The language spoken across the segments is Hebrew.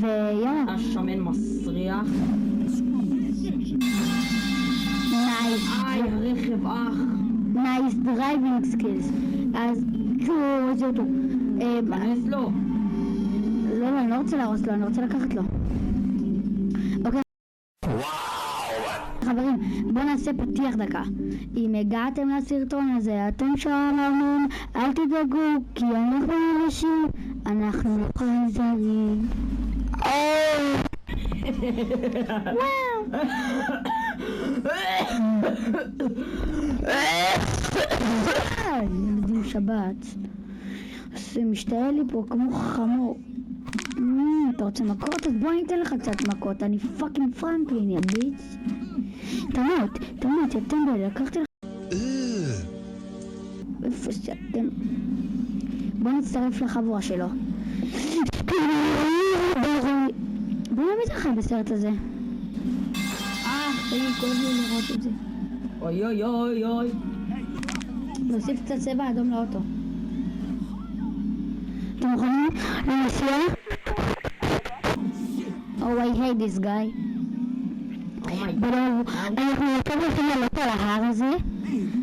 ויאללה. השמן מסריח. נייס. רכב אח. נייס דרייבינג סקילס. אז תראו, זה אותו. כנס לו. לא, אני לא רוצה להרוס לו, אני רוצה לקחת לו. אוקיי. חברים, בואו נעשה פתיח דקה. אם הגעתם לסרטון הזה, אתם שואלים, אל תדאגו, כי אנחנו אנשים, אנחנו חייזרים. ילדים שבת. זה משתעל לי פה כמו חמור. אתה רוצה מכות? אז בוא אני אתן לך קצת מכות. אני פאקינג פרנקלין, יא ביץ. תמות, יא טמבל, לקחתי לך. איפה שאתם? בוא נצטרף לחבורה שלו. בוא נביא לך בסרט הזה. תגיד, כואב לי לראות את זה. אוי אוי אוי אוי. להוסיף קצת צבע אדום לאוטו. אתם מוכנים לנסיעה? Oh, I hate this guy. אנחנו הולכים לעלות על ההר הזה,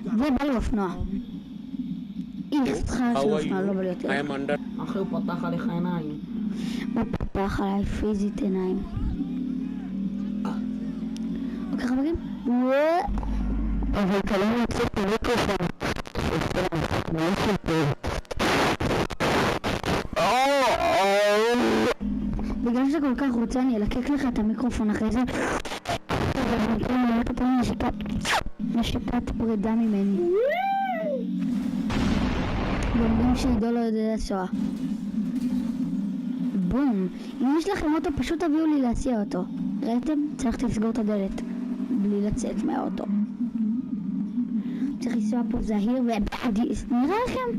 ובא לי אופנוע. צריכה של אופנוע, לא בא לי יותר. אחי, הוא פתח עליך עיניים. הוא פתח עליי פיזית עיניים. אוקיי חברים? אבל כלום יוצא את המיקרופון. בגלל שאתה כל כך רוצה אני אלקק לך את המיקרופון אחרי זה. ואני כאילו נראית פה נשיקת פרידה ממני. ואומרים שעידו לא יודע לנסוע. בום. אם יש לכם אוטו פשוט תביאו לי להסיע אותו. ראיתם? צריך לסגור את הדלת בלי לצאת מהאוטו. צריך לנסוע פה זהיר ובעדיס. נראה לכם?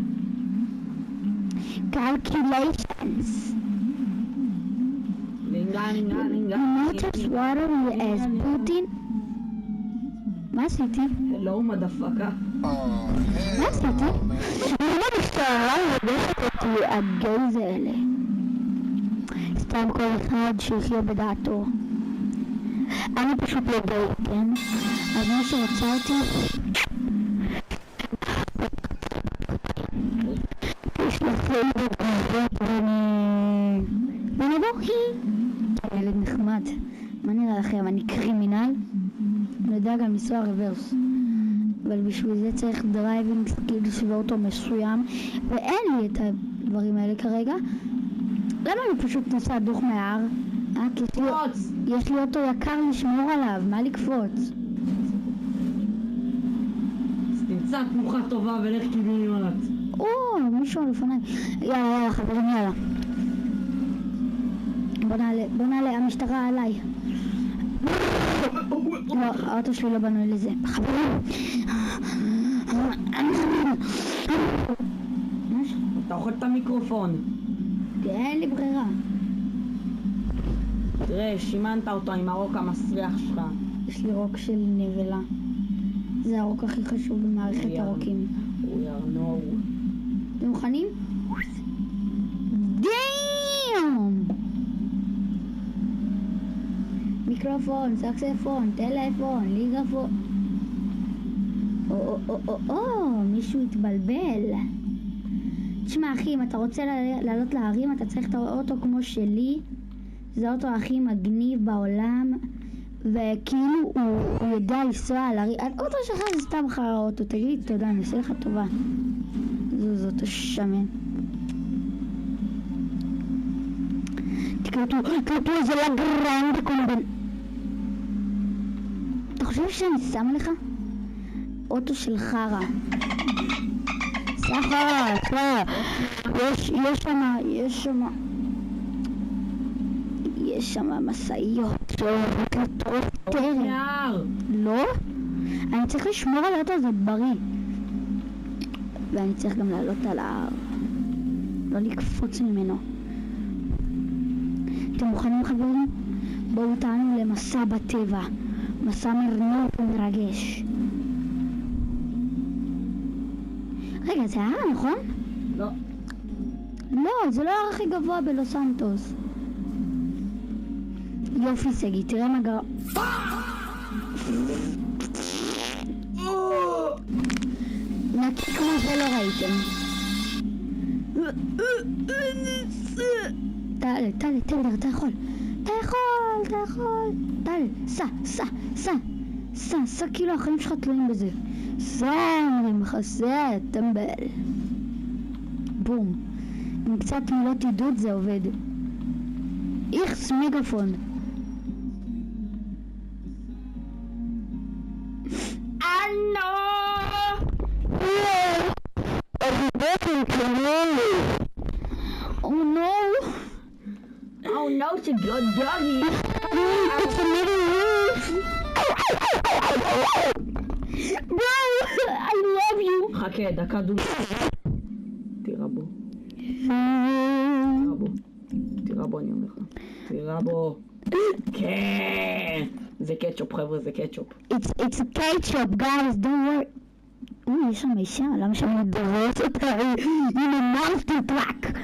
Calculations. Not just water as Putin. מה עשיתי? לא מדפקה. מה עשיתי? אני לא משתערה לדפק אותי הגייז האלה. סתם כל אחד שיחיה בדעתו. אני פשוט לא גיי, כן? אז מי שרוצה אותי תשלח לי בתגובות ונבוא. ילד נחמד. מה נראה לכם? אני קרימינל? אני יודע גם לנסוע רוורס, אבל בשביל זה צריך דרייבינג סקילס ואוטו מסוים, ואין לי את הדברים האלה כרגע. למה אני פשוט נסע דוח מההר? יש לי אוטו יקר לשמור עליו, מה לקפוץ? אז תמצא תנוחה טובה ולך קיבינימט. מישהו לפניי. יאללה חברים, יאללה. בוא נעלה, המשטרה עליי. לא, האוטו שלי לא בנוי לזה. חברים. אתה אוכל את המיקרופון. אין לי ברירה. תראה, שימנת אותו עם הרוק המסריח שלך. יש לי רוק של נבלה. זה הרוק הכי חשוב במערכת הרוקים. אתם מוכנים? דאם! מיקרופון, סקספון, טלפון, ליגרפון. מישהו התבלבל. תשמע אחי, אם אתה רוצה לעלות להרים, אתה צריך את האוטו כמו שלי. זה האוטו הכי מגניב בעולם. וכאילו הוא יודע לנסוע על הרים. האוטו שלך זה סתם חרא אוטו. תגיד תודה, אני אעשה לך טובה. זאת השמן. תקלטו איזה לגרנד קומבן. אתה חושב שאני שם לך? אוטו של חרא. סחר, יש שם מסעיות שאוהבות לטרוף טרם. לא? אני צריך לשמור על האוטו הזה בריא. ואני צריך גם לעלות על ההר. לא לקפוץ ממנו. אתם מוכנים חברים? בואו איתנו למסע בטבע. מסע מרנוף ומרגש. רגע, זה ההר, נכון? לא. לא, זה לא ההר הכי גבוה בלוס סנטוס. יופי סגי, תראה מה גרם. נקי כמו זה לא ראיתם. תעלה, תלדר, אתה יכול. תעלה, סע, כאילו החיים שלך תלויים בזה. סע, אומרים לך, סע, טמבל. בום. עם קצת מילות עידוד זה עובד. איכס מגפון. Oh no, it's a good doggy. It's a little wolf. Bro, I love you. חכה, דקה דו. תירה בו, אני אומר לך. תירה בו. כן. זה קטשופ, חבר'ה, זה קטשופ. It's a ketchup, guys, don't worry. אוי, יש שם אישה, למה שאני מדברת אותה? הנה מרסטי טראק.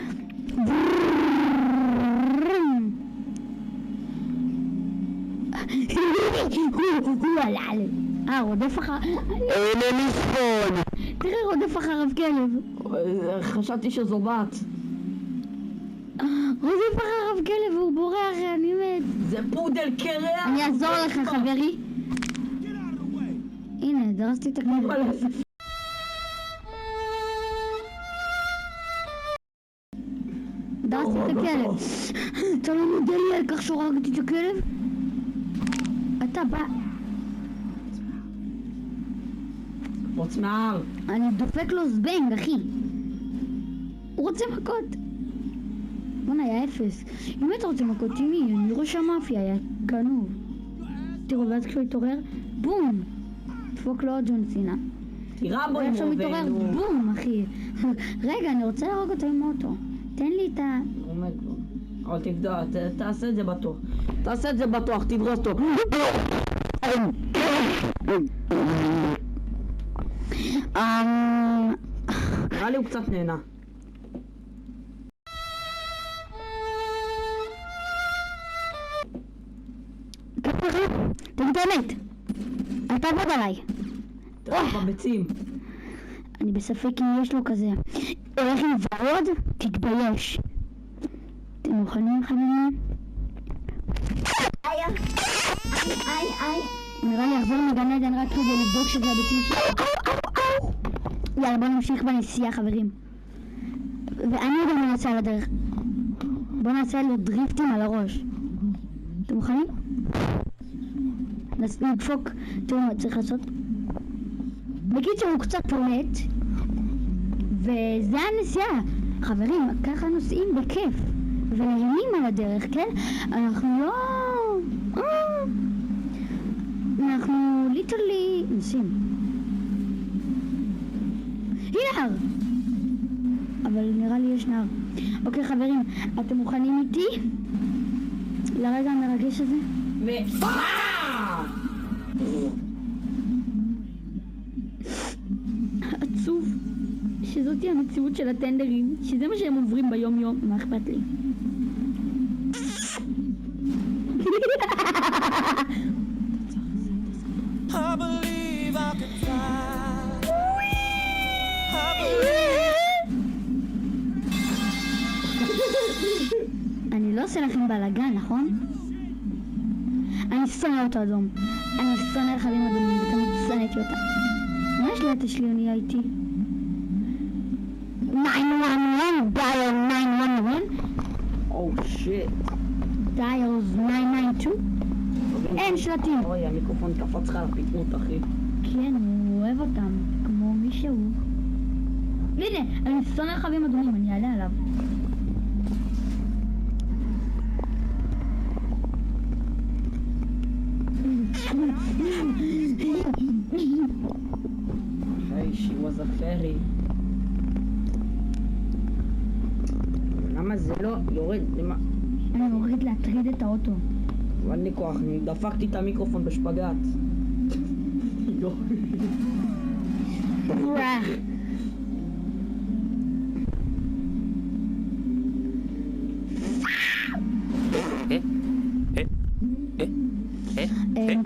הוא עלה לי. רודף אחר... אין מספון. תראה, רודף אחריו כלב. חשבתי שזו בת. רודף אחריו כלב והוא בורח, אני מת. זה פודל קרח. אני אעזור לך, חברי. הנה, דרסתי את הכלב. דרסתי את הכלב. אתה לא מודה לי על כך שהורגתי את הכלב? אתה בא. פוץ מהר. אני דופק לו זבנג, אחי. הוא רוצה מכות. בוא'נה, היה אפס. אם אתה רוצה מכות, תראי, אני ראש המאפיה, היה גנוב. תראו, ואז כשהוא התעורר, בום! דפוק לו עוד ג'ון סינה. תירה בו עם עכשיו מתעורר, בום, אחי. רגע, אני רוצה להרוג אותו עם אוטו. תן לי את ה... עומד בו. אבל תבדע, תעשה את זה בטוח. תעשה את זה בטוח, תדרוס אותו. נראה לי הוא קצת נהנה. תגיד האמת, אל תעבוד עליי. תראה בביצים. אני בספק אם יש לו כזה. הולך עם ורוד? תתבייש. אתם מוכנים חברים? נראה לי אחזור מגן עדן רק כדי לבדוק שזה הביצים שלי. יאללה, בוא נמשיך בנסיעה חברים. ואני גם נעשה על הדרך. בוא נעשה לו דריפטים על הראש. אתם מוכנים? נדפוק. תראו מה צריך לעשות. בקיצור הוא קצת פולט. וזה הנסיעה. חברים, ככה נוסעים בכיף. ונהנים על הדרך, כן? אנחנו לא... אנחנו ליטרלי נוסעים. הנה נהר! אבל נראה לי יש נהר. אוקיי חברים, אתם מוכנים איתי? לרגע המרגש הזה? עצוב שזאתי המציאות של הטנדרים, שזה מה שהם עוברים ביום יום. מה אכפת לי? I believe I could fly. אני לא עושה לכם בלגן, נכון? אני שונא אותו אדום. אני שונא רכבים אדומים ותמיד שונאתי אותה. מה יש לאט שלי אונייה איתי? 911, dial 911. Oh shit. dial 992. אין שלטים. אוי, המיקרופון קפץ לך על הפיתות, אחי. כן, הוא אוהב אותם, כמו מישהו. הנה, אני שונא רכבים אדומים, אני אעלה עליו. Hey, she was a fairy. למה זה לא יורד? למה? אני מוריד להטריד את האוטו. אבל אין לי כוח, אני דפקתי את המיקרופון בשפגאט.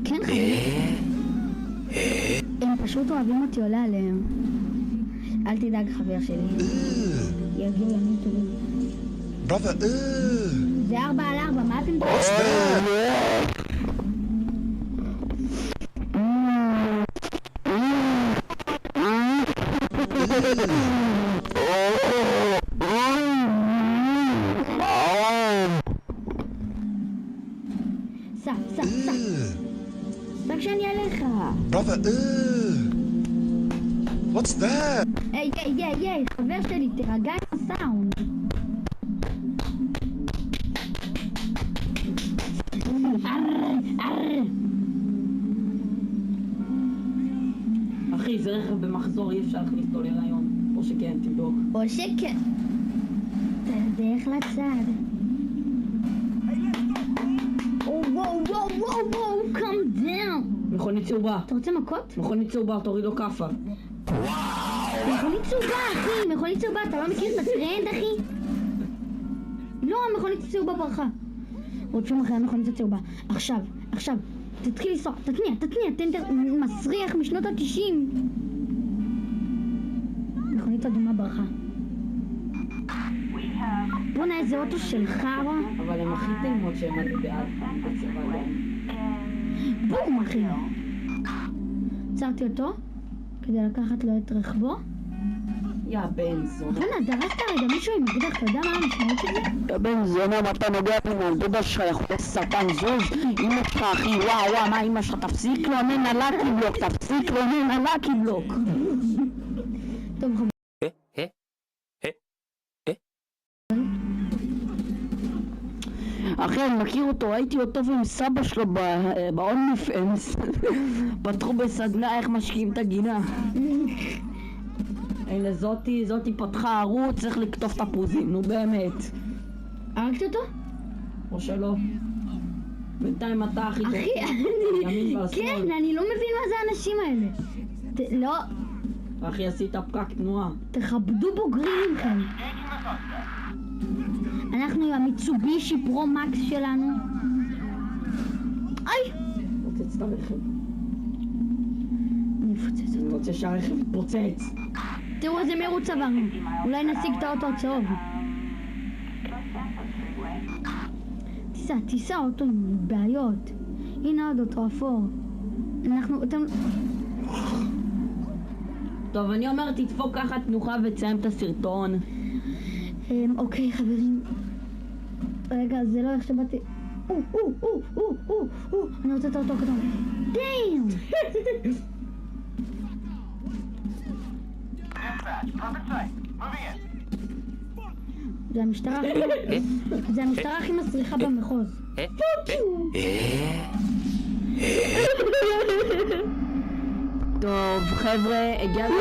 כן חברים. הם פשוט אוהבים אותי, עולה עליהם. אל תדאג חבר שלי. יגיעו ימים טובים. Brother, זה 4/4, מה אתם מדברים? what's that? סע. רק שאני אליך. Brother, what's that? היי, חבר שלי, תרגע את הסאונד. אחי, זה רכב במחזור, אי אפשר להכניס אותו להיריון. או שכן, תבדוק. או שכן. תדרך לצד. וואו, calm down. מכונית צהובה. אתה רוצה מכות? מכונית צהובה, תוריד לו כאפה. מכונית צהובה, אחי, מכונית צהובה, אתה לא מכיר את הטרנד, אחי? לא, המכונית הצהובה ברחה. רודפים אחרי המכונית הצהובה. עכשיו, תתחיל לנסוע, תתניע, טנדר מסריח משנות ה-90. מכונית אדומה ברחה. בוא'נה, איזה אוטו של חרא. אבל הם הכי טעימות שהם בעד בצבא אדום. בום, אחי. עצרתי אותו כדי לקחת לו את רכבו. יא בן זונה. בוא'נה, דרסת רגע מישהו עם אקדח, אתה יודע מה המשמעות של זה? יא בן זונה, מה אתה נוגע פה? דודה שלך יכול שטן זוז? אמא שלך אחי, וואו, מה אמא שלך? תפסיק לונן על הקי בלוק. טוב, חברים. אחי, אני מכיר אותו, ראיתי אותו ועם סבא שלו ב-only fans. פתחו בסדנה איך משקיעים את הגינה. הנה זאתי פתחה ערוץ, צריך לקטוף תפוזים, נו באמת. הרגת אותו? או שלא. בינתיים אתה הכי טוב. אחי, ימין והשמאל. כן, אני לא מבין מה זה האנשים האלה. לא, אחי, עשית פקק תנועה. תכבדו בוגרים מכם. אנחנו עם המיצובישי פרו מקס שלנו. איי! פוצץ את הרכב. אני אפוצץ אני אותו. רוצה שהרכב יתפוצץ. תראו איזה מרוץ עברנו. אולי נשיג את האוטו הצהוב. תיסע אוטו עם בעיות. הנה עוד אוטו אפור. אתם... טוב, אני אומר תדפוק ככה תנוחה ותסיים את הסרטון. אוקיי חברים. רגע, זה לא איך שבאתי. אני רוצה את האוטו הקטן. דאם! זה המשטרה הכי מסריחה במחוז. טוב חבר'ה, הגענו